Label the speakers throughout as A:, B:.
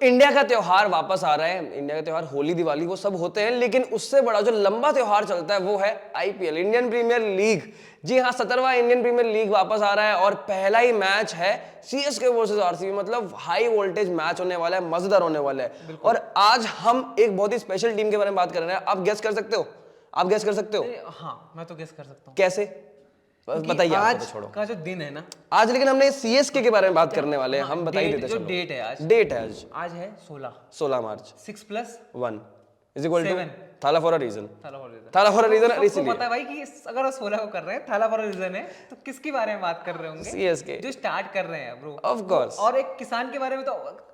A: India का त्योहार वापस आ रहा है। इंडिया का त्योहार होली दिवाली वो सब होते हैं, लेकिन उससे बड़ा जो लंबा त्योहार चलता है वो है आईपीएल, इंडियन प्रीमियर लीग। जी हाँ, 17वां इंडियन प्रीमियर लीग वापस आ रहा है और पहला ही मैच है सीएसके वर्सेस आरसीबी। मतलब हाई वोल्टेज मैच होने वाला है, मजेदार होने वाला है। और आज हम एक बहुत ही स्पेशल टीम के बारे में बात कर रहे हैं। आप गेस कर सकते हो? आप गेस कर सकते हो?
B: हाँ, मैं तो गेस कर सकता हूँ।
A: कैसे? बस
B: क्योंकि
A: बताइए, आपको तो
B: आज
A: छोड़ो।
B: का जो दिन है ना,
A: आज लेकिन हमने सीएसके के बारे में बात करने वाले हैं। हम बता ही देते
B: जो
A: चलो।
B: डेट है आज,
A: डेट है आज
B: आज है 16
A: 16 मार्च
B: 6+1
A: इज इक्वल टू
B: 7
A: थाला फॉर अ रीजन।
B: थाला फॉर रीजन।
A: थाला फॉर अ रीजन
B: सबको
A: इसीलिए
B: पता है भाई कि अगर 16 को कर रहे हैं, थाला फॉर अ रीजन है, तो किसके बारे में बात कर रहे होंगे?
A: सीएसके
B: जो स्टार्ट कर रहे हैं ब्रो,
A: ऑफ कोर्स।
B: और एक किसान के बारे में। तो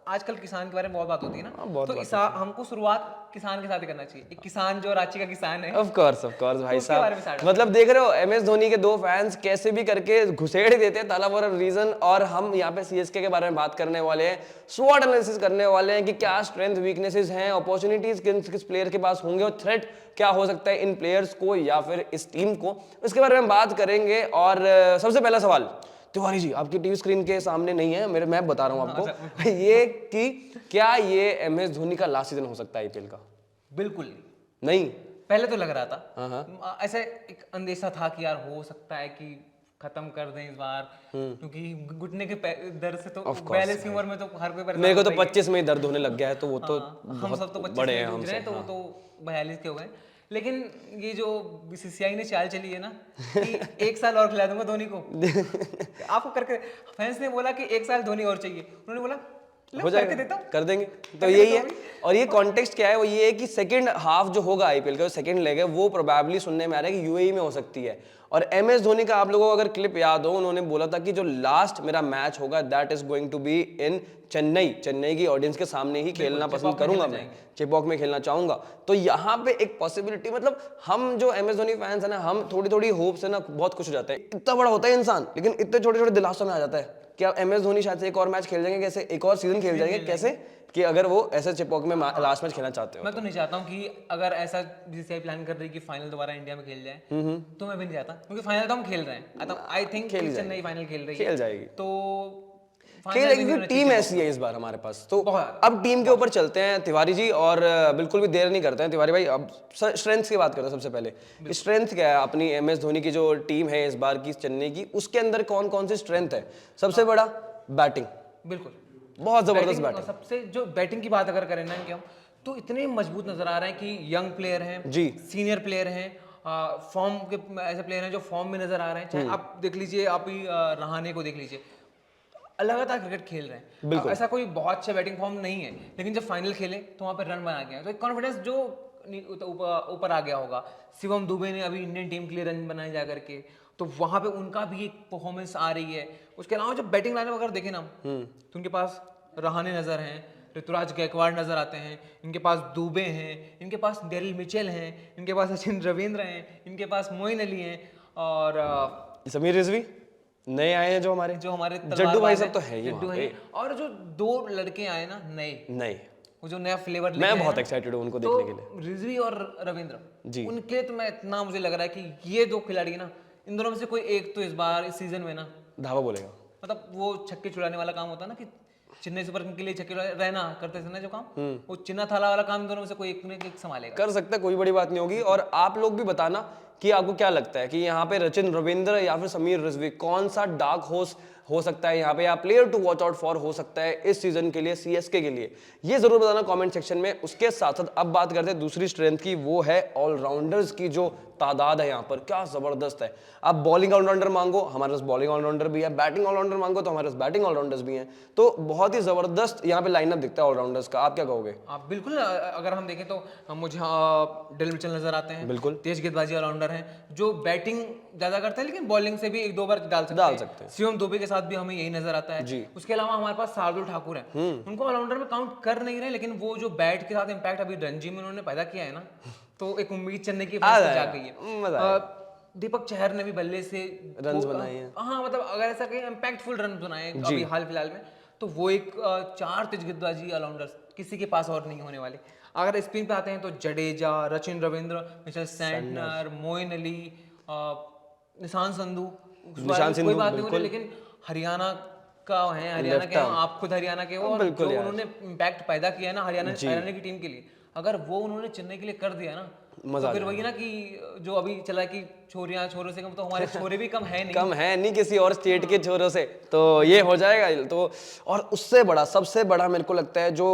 B: आजकल किसान के बारे में बहुत बात होती है ना,
A: बहुत
B: तो हमको शुरुआत किसान के साथ ही करना चाहिए। एक किसान जो रांची का किसान है,
A: ऑफ कोर्स भाई
B: उसके बारे में
A: साहब।
B: start
A: मतलब देख रहे हो, एमएस धोनी के दो फैंस कैसे भी करके घुसेड़ देते हैं थाला फॉर अ रीजन। और हम यहाँ पे सीएसके के बारे में बात करने वाले हैं, स्वॉट एनालिसिस करने वाले हैं कि क्या स्ट्रेंथ वीकनेसेस हैं, अपॉर्चुनिटीज किस प्लेयर के पास होंगे और थ्रेट क्या हो सकता है इन प्लेयर्स को या फिर इस टीम को, इसके बारे में बात करेंगे। और सबसे पहला सवाल तिवारी जी, आपकी टीवी स्क्रीन के सामने नहीं है, मेरे मैं बता रहा हूं आपको ये कि क्या ये एमएस धोनी का लास्ट सीजन हो सकता है आईपीएल का?
B: बिल्कुल
A: नहीं।
B: पहले तो लग रहा था,
A: हाँ।
B: ऐसे एक अंदेशा था कि यार हो सकता है कि खत्म कर दें इस बार, क्योंकि घुटने के दर्द से तो 42 की उम्र में तो हर कोई परेशान
A: मेरे को तो
B: होता ही है।
A: 25 में ही दर्द होने लग गया है, तो वो तो
B: हम सब तो 25
A: बड़े
B: में
A: हैं
B: जूझ
A: हमसे।
B: रहे हैं, तो वो तो 42 के हो गए। लेकिन ये जो बीसीसीआई ने चाल चली है ना कि 1 साल और खिला दूंगा धोनी को आपको करके, फैंस ने बोला कि 1 साल धोनी और चाहिए, उन्होंने बोला
A: हो
B: करके
A: जाएगा,
B: देता हूं।
A: कर देंगे। तो यही है। और ये कॉन्टेक्स्ट क्या है, वो ये है कि सेकंड हाफ जो होगा आईपीएल का, जो सेकंड लेग है, वो प्रोबेबली सुनने में आ रहा है कि यूएई में हो सकती है। और एमएस धोनी का आप लोगों को अगर क्लिप याद हो, उन्होंने बोला था कि जो लास्ट मेरा मैच होगा that is going to be in Chennai की ऑडियंस के सामने ही खेलना पसंद करूंगा, मैं चेपॉक में खेलना चाहूंगा। तो यहाँ पे एक पॉसिबिलिटी, मतलब हम जो एमएस धोनी फैंस है ना, हम थोड़ी थोड़ी होप से ना बहुत खुश हो जाते हैं। इतना बड़ा होता है इंसान, लेकिन इतने छोटे छोटे दिलासों में आ जाता है कि अब एमएस धोनी शायद से एक और मैच खेल जाएंगे, कैसे एक और सीजन खेल जाएंगे, कैसे कि अगर वो ऐसे चिपॉक में लास्ट मैच खेलना चाहते हो।
B: मैं तो नहीं चाहता हूँ कि अगर ऐसा बीसीसीआई प्लान कर रही है कि फाइनल दोबारा इंडिया में खेल जाए, तो मैं भी नहीं चाहता, क्योंकि फाइनल तो हम खेल रहे हैं। आई थिंक चेन्नई फाइनल खेल रही है,
A: खेल जाएगी,
B: तो
A: खेलेगी, क्योंकि टीम ऐसी है इस बार हमारे पास। तो अब टीम के ऊपर चलते हैं तिवारी जी, और बिल्कुल भी देर नहीं करते हैं तिवारी भाई। अब स्ट्रेंथ की बात करते हैं सबसे पहले। स्ट्रेंथ क्या है अपनी एमएस धोनी की जो टीम है इस बार की चेन्नई की, उसके अंदर कौन कौन सी स्ट्रेंथ है? सबसे बड़ा बैटिंग,
B: बिल्कुल
A: बहुत जबरदस्त बैटिंग।
B: सबसे जो बैटिंग की बात अगर करें ना कि हम, तो इतने मजबूत नजर आ रहे हैं कि यंग प्लेयर हैं
A: जी,
B: सीनियर प्लेयर हैं, फॉर्म के ऐसे प्लेयर हैं जो फॉर्म में नजर आ रहे हैं। चाहे आप देख लीजिए, आप ही रहाणे को देख लीजिए, लगातार क्रिकेट खेल रहे हैं। ऐसा कोई बहुत अच्छा बैटिंग फॉर्म नहीं है, लेकिन जब फाइनल खेले तो वहाँ पे रन बना गया, तो एक कॉन्फिडेंस जो ऊपर आ गया होगा। शिवम दुबे ने अभी इंडियन टीम के लिए रन बनाए जा करके, तो वहाँ पे उनका भी एक परफॉर्मेंस आ रही है। उसके अलावा जब बैटिंग लाइनअप अगर देखें ना, तो उनके पास रहाणे नजर हैं, ऋतुराज गायकवाड़ नजर आते हैं, इनके पास दुबे हैं, इनके पास डेरिल मिचेल हैं, इनके पास सचिन रविंद्र हैं, इनके पास मोइन अली हैं, और
A: समीर रिजवी नए आए हैं जो हमारे जड्डू भाई सब तो है ही वहाँ पे।
B: और जो 2 लड़के आए ना नए, वो जो नया फ्लेवर
A: मैं बहुत एक्साइटेड हूँ उनको देखने के लिए,
B: रिजवी और रविंद्र
A: जी।
B: उनके तो मैं इतना, मुझे लग रहा है कि ये 2 खिलाड़ी ना, इन दोनों में से कोई एक तो इस बार इस सीजन में ना
A: धावा बोलेगा।
B: मतलब वो छक्के छुड़ाने वाला काम होता है ना, कि चेन्नई सुपर किंग्स के लिए छक्के रहना करते थे ना जो काम, वो चिन्ना थाला वाला काम दोनों में से कोई एक ने एक संभालेगा।
A: कर सकता है, कोई बड़ी बात नहीं होगी। और आप लोग भी बताना कि आपको क्या लगता है कि यहाँ पे रचिन रविंद्र या फिर समीर रिजवी कौन सा डार्क हॉर्स हो सकता है यहाँ पे, या player to watch out for हो सकता है इस सीजन के लिए सीएसके के लिए, ये जरूर बताना कमेंट सेक्शन में। उसके साथ साथ अब बात करते हैं दूसरी स्ट्रेंथ की, वो है ऑलराउंडर्स की जो तादाद है यहाँ पर, क्या जबरदस्त है। आप बॉलिंग ऑलराउंडर मांगो, हमारे पास बॉलिंग ऑलराउंडर भी है, बैटिंग ऑलराउंडर मांगो तो हमारे पास बैटिंग ऑलराउंडर्स भी हैं। तो बहुत ही जबरदस्त यहाँ पे लाइनअप दिखता है ऑलराउंडर्स का। आप क्या कहोगे?
B: आप बिल्कुल, अगर हम देखें तो मुझे डेल मिचेल नजर आते हैं,
A: बिल्कुल
B: तेज गेंदबाजी ऑलराउंडर हैं, जो बैटिंग ज्यादा करते हैं लेकिन बॉलिंग से भी 1-2 बार डाल सकते हैं। शिवम दुबे के साथ भी हमें यही नजर आता है
A: जी।
B: उसके अलावा हमारे पास शार्दुल ठाकुर है, उनको ऑलराउंडर में काउंट कर नहीं रहे, लेकिन वो जो बैट के साथ इंपैक्ट अभी रणजी में उन्होंने पैदा किया है ना, तो एक उम्मीद चेन्नई की जाग गई है। दीपक चहर ने भी बल्ले से
A: रन्स बनाए हैं।
B: हाँ, मतलब अगर ऐसा कहीं इम्पैक्टफुल रन बनाए अभी हाल फिलहाल में, तो वो एक 4 तेज गेंदबाजी ऑलराउंडर्स किसी के पास और नहीं होने वाले। अगर स्पिन पे आते हैं तो जडेजा, रचिन रविंद्र, मिचेल सैंटनर, मोइन अली, निशांत संधू, कोई बात नहीं हो रही, लेकिन हरियाणा का है, हरियाणा के हैं, आप खुद हरियाणा के हो, और
A: बिल्कुल
B: जो
A: यार।
B: उन्होंने इम्पैक्ट पैदा किया है ना हरियाणा की टीम के लिए, अगर वो उन्होंने चेन्नई के लिए कर दिया ना, तो फिर वही ना कि जो अभी चला है कि छोरियां छोरों से कम, तो हमारे छोरे भी कम है नहीं।
A: कम है नहीं किसी और स्टेट के छोरों से, तो ये हो जाएगा। तो और उससे बड़ा, सबसे बड़ा मेरे को लगता है जो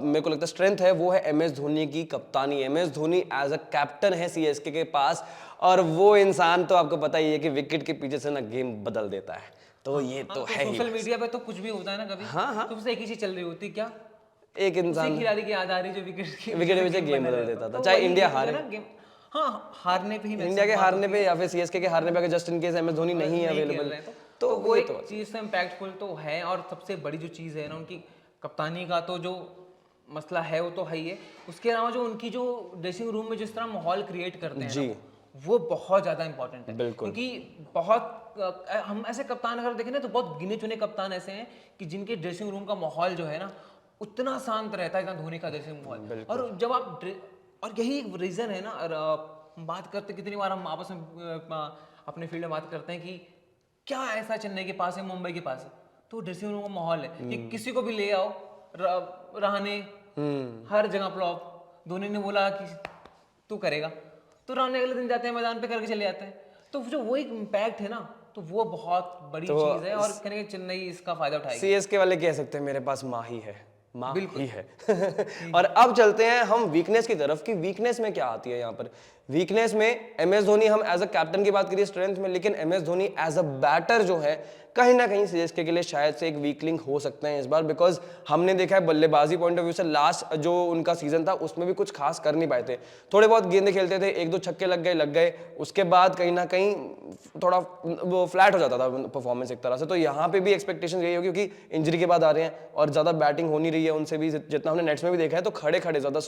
A: मेरे को लगता है स्ट्रेंथ है, वो है MS धोनी की कप्तानी। MS Dhoni as a captain है CSK के पास, और वो इंसान तो आपको पता ही है कि विकेट के पीछे से ना गेम बदल देता है, तो ये तो है ही।
B: सोशल मीडिया पे तो कुछ भी होता है ना कभी,
A: हाँ।
B: तो उससे एक ही चीज चल रही होती है, क्या
A: एक इंसान
B: उसी खिलाड़ी की याद आ रही जो विकेट
A: विकेट के पीछे गेम बदल देता था,
B: तो
A: चाहे
B: वही
A: इंडिया
B: चीज़ है
A: हारे,
B: ना गेम। हाँ, हारने पे ही
A: इंडिया के
B: maximum बात
A: हारने
B: होती
A: पे
B: है।
A: या फिर CSK के हारने पे, अगर just in case MS Dhoni नहीं है
B: नहीं खेल
A: अवेलेबल,
B: रहे हैं
A: तो
B: वो
A: ये
B: एक
A: तो
B: चीज तो इम्पैक्टफुल तो है। और सबसे बड़ी जो चीज़ है ना उनकी कप्तानी का, तो जो मसला है वो तो है ही है। उसके अलावा जो उनकी जो ड्रेसिंग रूम में जिस तरह माहौल क्रिएट करते हैं
A: जी,
B: ना, वो बहुत ज़्यादा इंपॉर्टेंट है।
A: बिल्कुल।
B: क्योंकि बहुत हम ऐसे कप्तान अगर देखें ना, तो बहुत गिने चुने कप्तान ऐसे हैं कि जिनके ड्रेसिंग रूम का माहौल जो है ना उतना शांत रहता है, इतना धोनी का ड्रेसिंग माहौल। और जब आप और यही एक रीज़न है ना, और बात करते कितनी बार हम आपस में अपने फील्ड में बात करते हैं कि क्या ऐसा चेन्नई के पास है, मुंबई के पास है, तो ड्रेसिंग रूम का माहौल है कि किसी को भी ले आओ, रहाने हर जगह फ्लॉप। धोनी ने बोला कि तू करेगा, तो रहाने अगले दिन जाते हैं मैदान पे करके चले जाते हैं। तो जो वो एक इम्पैक्ट है ना, तो वो बहुत बड़ी चीज है, और कहने चेन्नई इसका फायदा उठाएगी।
A: CSK वाले कह सकते हैं मेरे पास माँ ही है, माँ ही है। और अब चलते हैं हम वीकनेस की तरफ, कि वीकनेस में क्या आती है यहाँ पर। वीकनेस में MS धोनी, हम एज अ कैप्टन की बात करिए स्ट्रेंथ में, लेकिन MS Dhoni as a batter जो है कहीं ना कहीं CSK के लिए शायद से एक वीक लिंक हो सकते हैं इस बार, बिकॉज हमने देखा है बल्लेबाजी पॉइंट ऑफ व्यू से लास्ट जो उनका सीजन था उसमें भी कुछ खास कर नहीं पाए थे। थोड़े बहुत गेंदे खेलते थे, एक दो छक्के लग गए, उसके बाद कहीं ना कहीं थोड़ा वो फ्लैट हो जाता था परफॉर्मेंस एक तरह से। तो यहाँ पे भी एक्सपेक्टेशन यही होगी, क्योंकि इंजरी के बाद आ रहे हैं और ज्यादा बैटिंग हो नहीं रही है उनसे भी, जितना हमने नेट्स में भी देखा है, तो खड़े ज्यादा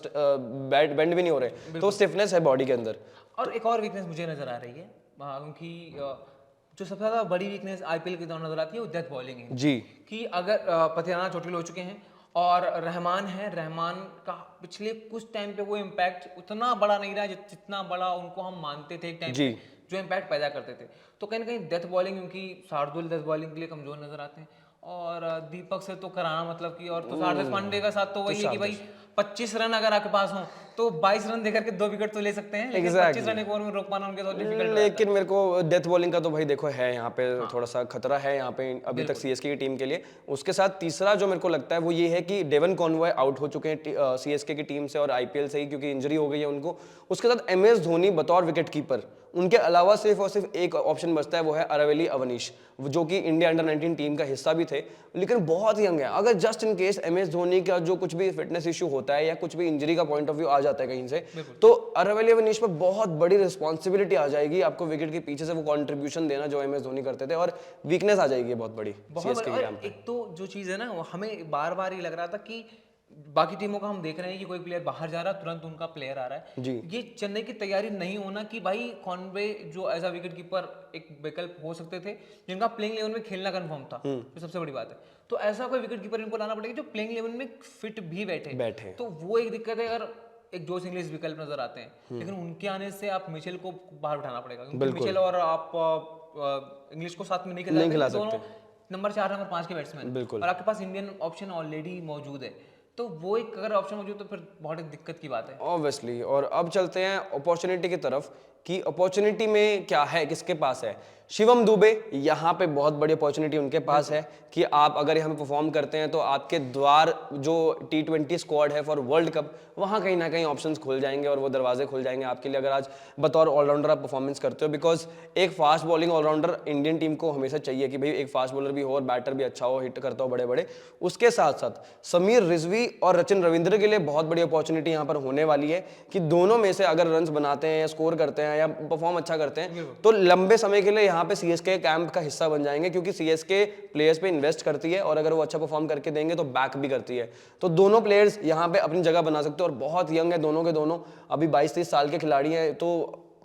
A: बेंड भी नहीं हो रहे, तो स्टिफनेस है बॉडी के अंदर।
B: और एक और वीकनेस मुझे नजर आ रही है, क्योंकि जो सबसे ज्यादा बड़ी वीकनेस IPL के दौरान नजर आती है वो डेथ बॉलिंग है
A: जी,
B: कि अगर पथियाना चोटिल हो चुके हैं और रहमान है, रहमान का पिछले कुछ टाइम पे वो इम्पैक्ट उतना बड़ा नहीं रहा जितना बड़ा उनको हम मानते थे एक टाइम
A: जी।
B: पे, जो इम्पैक्ट पैदा करते थे। तो कहीं ना कहीं डेथ बॉलिंग, क्योंकि शार्दुल डेथ बॉलिंग के लिए कमजोर नजर आते हैं, और दीपक से तो कराना मतलब कि, और तो शार्दुल पांडे का साथ तो वही है कि भाई 25 रन अगर आपके पास हो तो 22 रन देकर के 2 विकेट तो ले सकते हैं, लेकिन 25 रन एक ओवर में रोक पाना उनके साथ डिफिकल्ट।
A: लेकिन मेरे को डेथ बॉलिंग का तो भाई देखो है यहाँ पे थोड़ा सा खतरा है यहाँ पे अभी तक CSK की टीम के लिए। उसके साथ तीसरा जो मेरे को लगता है वो ये है कि डेवन कॉनवॉय आउट हो चुके हैं CSK की टीम से और IPL से ही, क्योंकि इंजरी हो गई है उनको। उसके साथ MS धोनी बतौर विकेट कीपर, उनके अलावा सिर्फ और सिर्फ एक ऑप्शन बचता है, वो है अरावेली अवनीश, जो कि इंडिया अंडर-19 टीम का हिस्सा भी थे, लेकिन बहुत यंग है। अगर just in case MS Dhoni का जो कुछ भी फिटनेस इशू होता है या कुछ भी इंजरी का पॉइंट ऑफ व्यू आ जाता है कहीं से, तो अरावेली अवनीश पर बहुत बड़ी रिस्पॉन्सिबिलिटी आ जाएगी आपको विकेट के पीछे से वो कंट्रीब्यूशन देना जो MS धोनी करते थे, और वीकनेस आ जाएगी बहुत बड़ी CSK के कैंप में।
B: एक तो जो चीज है ना, वो हमें बार बार ये लग रहा था कि बाकी टीमों का हम देख रहे हैं कि कोई प्लेयर बाहर जा रहा है तुरंत उनका प्लेयर आ रहा है
A: जी।
B: ये चेन्नई की तैयारी नहीं होना कि भाई कॉनवे जो एज अ विकेट कीपर एक विकल्प हो सकते थे, जिनका प्लेइंग 11 में खेलना कंफर्म था, ये सबसे बड़ी बात है। तो ऐसा कोई विकेट कीपर इनको लाना पड़ेगा जो प्लेइंग 11 में फिट भी बैठे। तो वो एक दिक्कत है। अगर एक जोश इंग्लिश विकल्प नजर आते हैं, लेकिन उनके आने से आप मिचेल को बाहर उठाना पड़ेगा, क्योंकि मिचेल और आप इंग्लिश को साथ में नहीं खिला सकते, दोनों नंबर 4 नंबर 5 के बैट्समैन, और आपके पास इंडियन ऑप्शन ऑलरेडी मौजूद है। तो वो एक अगर ऑप्शन मौजूद तो फिर बहुत एक दिक्कत की बात है
A: ऑब्वियसली। और अब चलते हैं अपॉर्चुनिटी की तरफ, कि अपॉर्चुनिटी में क्या है, किसके पास है। शिवम दुबे, यहाँ पे बहुत बड़ी अपॉर्चुनिटी उनके पास है कि आप अगर यहाँ पे परफॉर्म करते हैं तो आपके द्वार जो T20 स्क्वाड है फॉर वर्ल्ड कप, वहाँ कहीं ना कहीं ऑप्शंस खुल जाएंगे और वो दरवाजे खुल जाएंगे आपके लिए, अगर आज बतौर ऑलराउंडर आप परफॉर्मेंस करते हो। बिकॉज एक fast bowling allrounder Indian team को हमेशा चाहिए कि भाई एक फास्ट बॉलर भी हो और बैटर भी अच्छा हो, हिट करता हो बड़े बड़े। उसके साथ साथ समीर रिजवी और रचिन रविंद्र के लिए बहुत बड़ी अपॉर्चुनिटी यहाँ पर होने वाली है कि दोनों में से अगर रन्स बनाते हैं या स्कोर करते हैं या परफॉर्म अच्छा करते हैं तो लंबे समय के लिए यहाँ पे CSK कैंप का हिस्सा बन जाएंगे, क्योंकि CSK प्लेयर्स पे इन्वेस्ट करती है और अगर वो अच्छा परफॉर्म करके देंगे तो बैक भी करती है। तो दोनों प्लेयर्स यहाँ पे अपनी जगह बना सकते हैं और बहुत यंग है दोनों के दोनों, अभी 22-23 साल के खिलाड़ी हैं, तो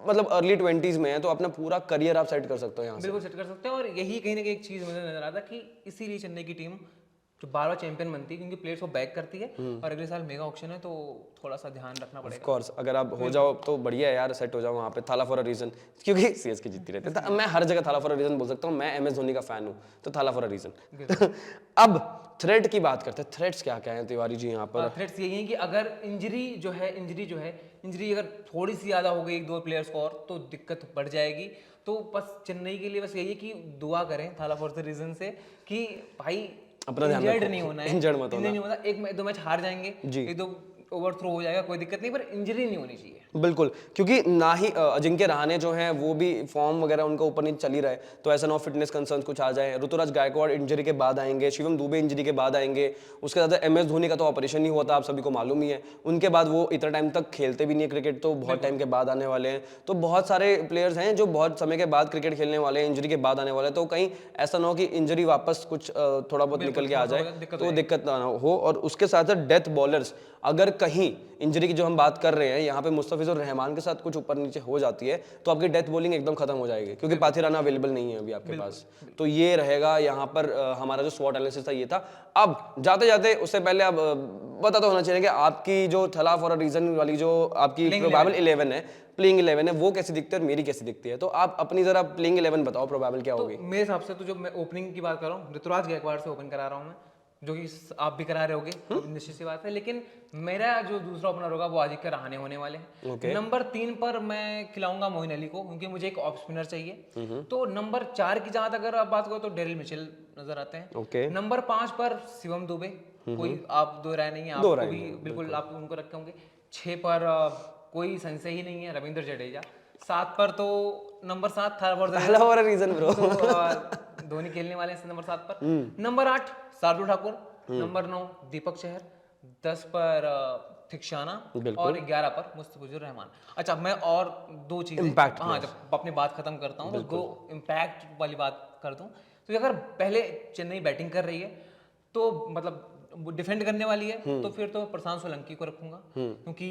A: मतलब अर्ली 20s में है, तो अपना पूरा करियर आप सेट कर सकते हो यहाँ से।
B: बिल्कुल सेट कर सकते हैं। और यही कहीं ना कहीं एक चीज मुझे नजर आता कि इसीलिए चेन्नई की टीम जो बार बार चैंपियन बनती है, क्योंकि प्लेयर्स को बैक करती है और अगले साल मेगा ऑक्शन है, तो थोड़ा सा ध्यान रखना
A: ऑफ
B: पड़ेगा।
A: कोर्स अगर आप हो जाओ तो बढ़िया है यार, सेट हो जाओ वहाँ पे, थाला फॉर अ रीजन, क्योंकि सीएसके जीतती रहती है। मैं हर जगह थाला फॉर अ रीजन बोल सकता हूँ, मैं एमएस धोनी का फैन हूँ, तो थाला फॉर अ रीजन। अब थ्रेट की बात करते हैं, थ्रेट्स क्या क्या हैं तिवारी जी यहाँ पर?
B: थ्रेट्स यही है कि अगर इंजरी अगर थोड़ी सी ज़्यादा हो गई एक दो प्लेयर्स को और, तो दिक्कत बढ़ जाएगी। तो बस चेन्नई के लिए बस यही है कि दुआ करें थाला फॉर द रीजन से कि भाई
A: अपना ध्यान
B: इंजर्ड
A: रखो,
B: नहीं होना है,
A: इंजर्ड मत होना।
B: नहीं होना, एक दो मैच हार जाएंगे,
A: जी।
B: एक दो ओवरथ्रो हो जाएगा, कोई दिक्कत नहीं, पर इंजरी नहीं होनी चाहिए।
A: बिल्कुल, क्योंकि ना ही अजिंक्य रहाणे जो हैं वो भी फॉर्म वगैरह उनका ऊपर नीचे चल ही रहा है, तो ऐसा ना हो फिटनेस कंसर्न्स कुछ आ जाए। ऋतुराज गायकवाड़ इंजरी के बाद आएंगे, शिवम दुबे इंजरी के बाद आएंगे, उसके साथ एमएस धोनी का तो ऑपरेशन ही हुआ था, आप सभी को मालूम ही है। उनके बाद वो इतना टाइम तक खेलते भी नहीं है क्रिकेट, तो बहुत टाइम के बाद आने वाले हैं। तो बहुत सारे प्लेयर्स हैं जो बहुत समय के बाद क्रिकेट खेलने वाले हैं, इंजरी के बाद आने वाले हैं। तो कहीं ऐसा ना हो कि इंजरी वापस कुछ थोड़ा बहुत निकल के आ जाए, तो दिक्कत ना हो। और उसके साथ साथ डेथ बॉलर्स, अगर कहीं इंजरी की जो हम बात कर रहे हैं यहाँ पे मुस्तफिजुर रहमान के साथ कुछ ऊपर नीचे हो जाती है, तो आपकी डेथ बॉलिंग एकदम खत्म हो जाएगी, क्योंकि पाथिराना अवेलेबल नहीं है अभी आपके पास। तो ये रहेगा यहाँ पर हमारा जो स्वॉट एनालिसिस था ये था। अब जाते जाते उससे पहले अब पता तो होना चाहिए कि आपकी जो थला फॉर अ रीजन वाली जो आपकी प्रोबेबल 11 है, प्लेइंग 11 है, वो कैसी दिखती है और मेरी कैसी दिखती है। तो आप अपनी जरा प्लेइंग 11 बताओ, प्रोबेबल क्या होगी?
B: मेरे हिसाब से तो जो मैं ओपनिंग की बात कर रहा हूँ, ऋतुराज गायकवाड़ से ओपन करा रहा हूँ मैं, जो कि आप भी करा रहे होगे, तो निश्चित सी बात है। लेकिन मेरा जो दूसरा ओपनर होगा वो आदित्य रहाणे होने वाले हैं। नंबर 3 पर मैं खिलाऊंगा मोइन अली को, क्योंकि मुझे एक ऑफ स्पिनर चाहिए। तो नंबर 4 की जहां तक अगर आप बात करो तो डेरिल मिचेल नजर आते हैं। नंबर 5 पर शिवम दुबे, कोई आप दो राय नहीं है, आपको भी बिल्कुल आप उनको रखे होंगे। 6 पर कोई संशय ही नहीं है, रविंद्र जडेजा। 7 पर तो नंबर 7 था
A: for a reason bro,
B: Dhoni खेलने वाले हैं नंबर 7 पर। नंबर 8 शार्दुल ठाकुर, नंबर 9 दीपक चहर, 10 पर थिक्शाना और 11 पर मुस्तफिजुर रहमान। अच्छा, मैं और दो चीजें, हाँ, जब अपनी बात खत्म करता हूँ तो दो इम्पैक्ट वाली बात कर दूं, तो अगर पहले चेन्नई बैटिंग कर रही है तो मतलब डिफेंड करने वाली है, तो फिर तो प्रशांत सोलंकी को रखूंगा, क्योंकि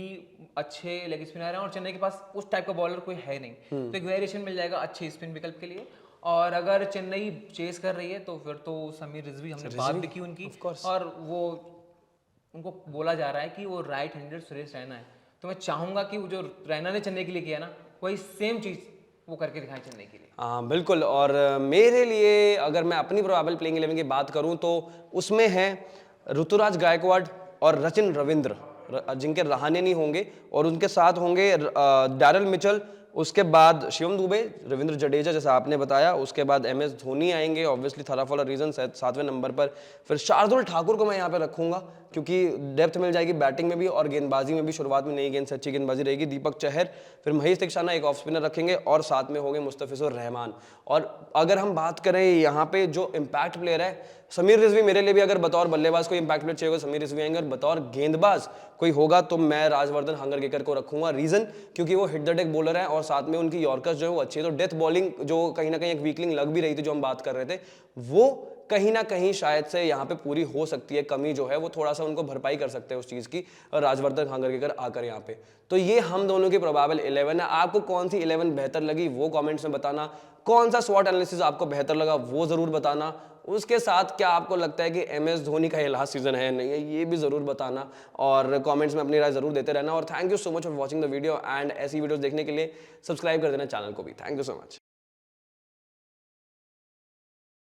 B: अच्छे लेग स्पिनर हैं और चेन्नई के पास उस टाइप का बॉलर कोई है नहीं, तो एक वेरिएशन मिल जाएगा अच्छे स्पिन विकल्प के लिए। और अगर चेन्नई चेस कर रही है तो फिर तो समीर रिजवी, हमने बात भी की उनकी, और वो उनको बोला जा रहा है कि वो राइट हैंडेड सुरेश रैना है। तो मैं चाहूंगा कि वो जो रैना ने चेन्नई के लिए किया ना, वही सेम चीज वो करके दिखाएं चेन्नई के लिए।
A: हाँ बिल्कुल। और मेरे लिए अगर मैं अपनी प्रोबेबल प्लेइंग 11 की बात करूं तो उसमें है ऋतुराज गायकवाड़ और रचिन रविंद्र, अजिंक्य रहाणे नहीं होंगे, और उनके साथ होंगे डैरिल मिचेल, उसके बाद शिवम दुबे, रविंद्र जडेजा जैसा आपने बताया, उसके बाद एमएस धोनी आएंगे ऑब्वियसली थाला फॉर अ रीजन 7वें नंबर पर। फिर शार्दुल ठाकुर को मैं यहाँ पे रखूंगा, क्योंकि डेप्थ मिल जाएगी बैटिंग में भी और गेंदबाजी में भी, शुरुआत में नई गेंद से अच्छी गेंदबाजी रहेगी। दीपक चहर, फिर महेश थिक्शाना एक ऑफ स्पिनर रखेंगे, और साथ में होंगे मुस्तफिजुर रहमान। और अगर हम बात करें यहाँ पे जो इम्पैक्ट प्लेयर है, समीर रिजवी मेरे लिए भी अगर बतौर बल्लेबाज कोई इंपैक्ट प्लेयर चाहिए होगा, समीर रिजवी आएंगे, और बतौर गेंदबाज कोई होगा तो मैं राजवर्धन हंगरगेकर को रखूंगा। रीजन क्योंकि वो हिट द डेक बॉलर है और साथ में उनकी यॉर्कर्स जो है वो अच्छी है। तो डेथ बॉलिंग जो कहीं ना कहीं एक वीकलिंग लग भी रही थी जो हम बात कर रहे थे, वो कहीं ना कहीं शायद से यहाँ पे पूरी हो सकती है। कमी जो है वो थोड़ा सा उनको भरपाई कर सकते हैं उस चीज की, राजवर्धन हंगरगेकर आकर यहाँ पे। तो ये हम दोनों की प्रोबेबल 11 है। आपको कौन सी 11 बेहतर लगी वो कमेंट्स में बताना, कौन सा स्वॉट एनालिसिस आपको बेहतर लगा वो जरूर बताना। उसके साथ क्या आपको लगता है कि एमएस धोनी का ये लास्ट सीजन है नहीं है, ये भी जरूर बताना, और कमेंट्स में अपनी राय जरूर देते रहना। और thank you so much for watching the video, and ऐसी वीडियोस देखने के लिए सब्सक्राइब कर देना चैनल को भी। Thank you so much.